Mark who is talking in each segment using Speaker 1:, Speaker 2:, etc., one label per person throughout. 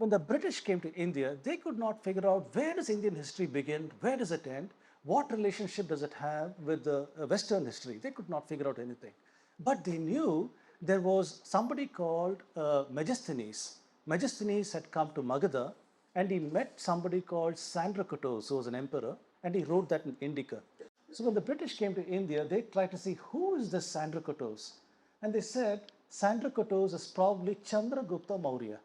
Speaker 1: When the British came to India, they could not figure out where does Indian history begin, where does it end, what relationship does it have with the Western history. They could not figure out anything. But they knew there was somebody called Megasthenes. Megasthenes had come to Magadha and he met somebody called Sandrakutos, who was an emperor, and he wrote that in Indica. So when the British came to India, they tried to see who is this Sandrakutos. And they said Sandrakutos is probably Chandragupta Maurya.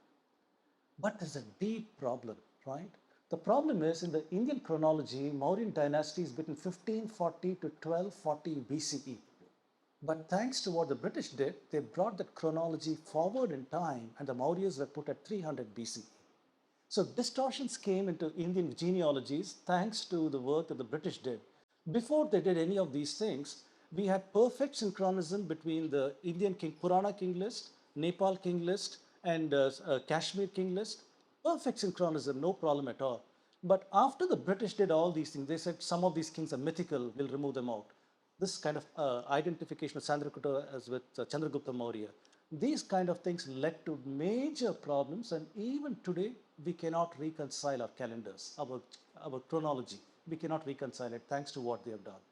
Speaker 1: But there's a deep problem, right? The problem is in the Indian chronology, Mauryan dynasty is between 1540 to 1240 BCE. But thanks to what the British did, they brought that chronology forward in time and the Mauryas were put at 300 BCE. So distortions came into Indian genealogies thanks to the work that the British did. Before they did any of these things, we had perfect synchronism between the Indian king, Purana king list, Nepal king list, and Kashmir king list. Perfect synchronism, no problem at all. But after the British did all these things, they said some of these kings are mythical, we'll remove them out. This kind of identification of Chandragupta as with Chandragupta Maurya, these kind of things led to major problems, and even today we cannot reconcile our calendars, our chronology. We cannot reconcile it thanks to what they have done.